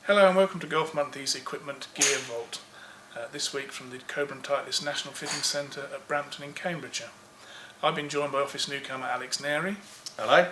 Hello and welcome to Golf Monthly's Equipment Gear Vault. This week from the Cobra and Titleist National Fitting Centre at Brampton in Cambridgeshire. I've been joined by office newcomer Alex Neri. Hello.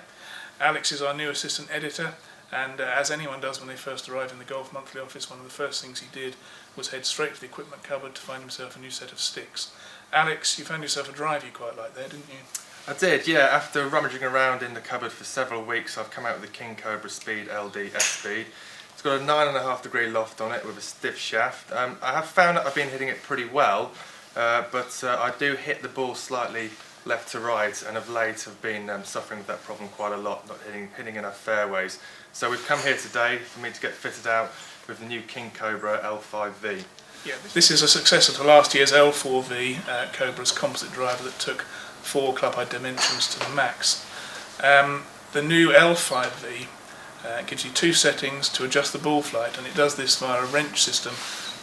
Alex is our new assistant editor, and as anyone does when they first arrive in the Golf Monthly office, one of the first things he did was head straight to the equipment cupboard to find himself a new set of sticks. Alex, you found yourself a drive you quite liked there, didn't you? I did, yeah. After rummaging around in the cupboard for several weeks, I've come out with the King Cobra Speed LD S-Speed. It's got a 9.5 degree loft on it with a stiff shaft. I have found that I've been hitting it pretty well, but I do hit the ball slightly left to right, and of late have been suffering with that problem quite a lot, not hitting enough fairways. So we've come here today for me to get fitted out with the new King Cobra L5V. Yeah, this is a successor to last year's L4V, Cobra's composite driver that took 4 club-height dimensions to the max. The new L5V gives you 2 settings to adjust the ball flight, and it does this via a wrench system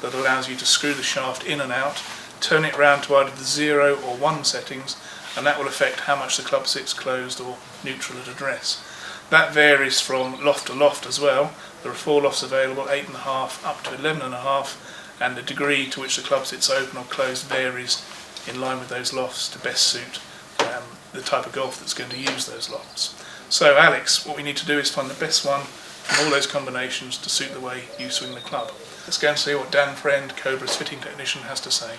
that allows you to screw the shaft in and out, turn it round to either the 0 or 1 settings, and that will affect how much the club sits closed or neutral at address. That varies from loft to loft as well. There are 4 lofts available, 8.5 up to 11.5, and the degree to which the club sits open or closed varies in line with those lofts to best suit the type of golf that's going to use those lofts. So Alex, what we need to do is find the best one from all those combinations to suit the way you swing the club. Let's go and see what Dan Friend, Cobra's fitting technician, has to say.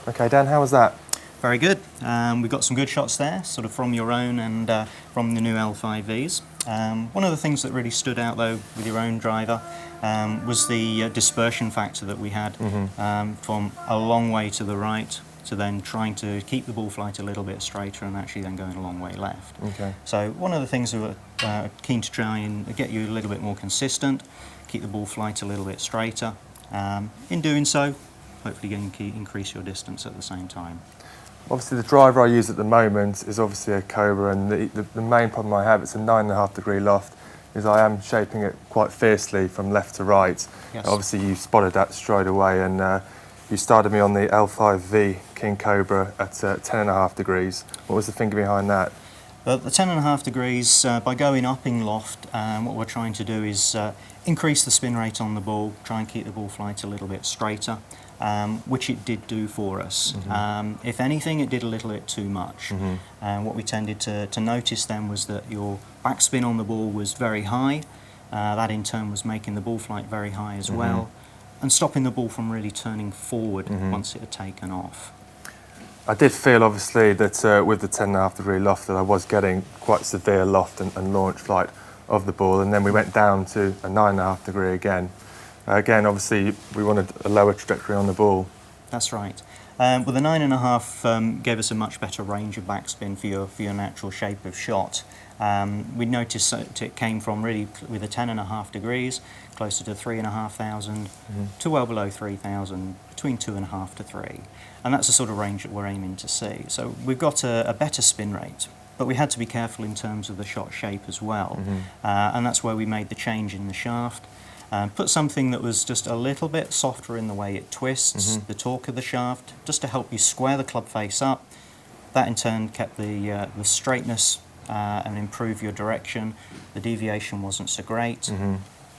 Okay, Dan, how was that? Very good. We've got some good shots there, sort of from your own and from the new L5Vs. One of the things that really stood out though with your own driver was the dispersion factor that we had from a long way to the right to then trying to keep the ball flight a little bit straighter and actually then going a long way left. Okay. So one of the things we were keen to try and get you a little bit more consistent, keep the ball flight a little bit straighter. In doing so, hopefully you can increase your distance at the same time. Obviously the driver I use at the moment is obviously a Cobra, and the main problem I have, it's a 9.5 degree loft, is I am shaping it quite fiercely from left to right. Yes. Obviously you spotted that straight away, and you started me on the L5V King Cobra at 10.5 degrees. What was the thinking behind that? But the 10.5 degrees, by going up in loft, what we're trying to do is increase the spin rate on the ball, try and keep the ball flight a little bit straighter, which it did do for us. If anything, it did a little bit too much. And what we tended to notice then was that your backspin on the ball was very high. That in turn was making the ball flight very high as well, and stopping the ball from really turning forward once it had taken off. I did feel obviously that with the 10.5 degree loft that I was getting quite severe loft and launch flight of the ball, and then we went down to a 9.5 degree again. Again, obviously we wanted a lower trajectory on the ball. That's right. Well, the 9.5 gave us a much better range of backspin for your natural shape of shot. We noticed that it came from really with the 10.5 degrees, closer to 3,500 to well below 3,000, between 2.5 to 3. And that's the sort of range that we're aiming to see. So we've got a better spin rate, but we had to be careful in terms of the shot shape as well. And that's where we made the change in the shaft. Put something that was just a little bit softer in the way it twists, the torque of the shaft, just to help you square the club face up. That in turn kept the straightness and improve your direction. The deviation wasn't so great.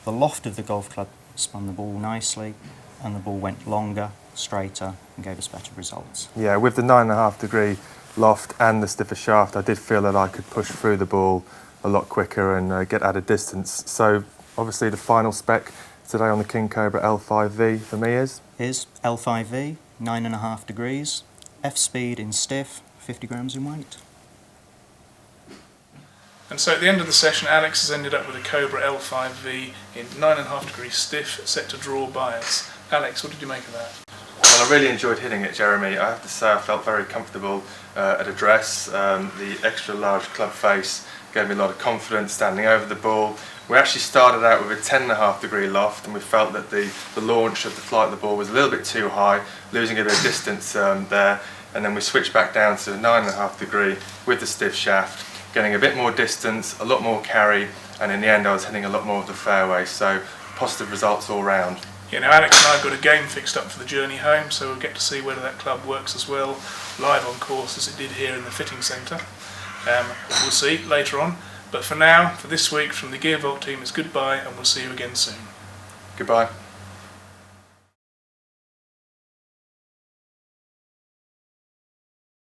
The loft of the golf club spun the ball nicely, and the ball went longer, straighter, and gave us better results. Yeah, with the 9.5 degree loft and the stiffer shaft, I did feel that I could push through the ball a lot quicker and get added distance. So obviously the final spec today on the King Cobra L5V for me is L5V, 9.5 degrees, F-speed in stiff, 50 grams in weight. And so at the end of the session, Alex has ended up with a Cobra L5V in 9.5 degree stiff, set to draw bias. Alex, what did you make of that? Well, I really enjoyed hitting it, Jeremy. I have to say I felt very comfortable at address. The extra large club face gave me a lot of confidence standing over the ball. We actually started out with a 10.5 degree loft, and we felt that the launch of the flight of the ball was a little bit too high, losing a bit of distance there. And then we switched back down to 9.5 degree with the stiff shaft, getting a bit more distance, a lot more carry, and in the end I was hitting a lot more of the fairway. So positive results all round. Yeah, now Alex and I have got a game fixed up for the journey home, so we'll get to see whether that club works as well live on course as it did here in the fitting centre. We'll see later on, but for now, for this week, from the Gearvolt team, it's goodbye, and we'll see you again soon. Goodbye.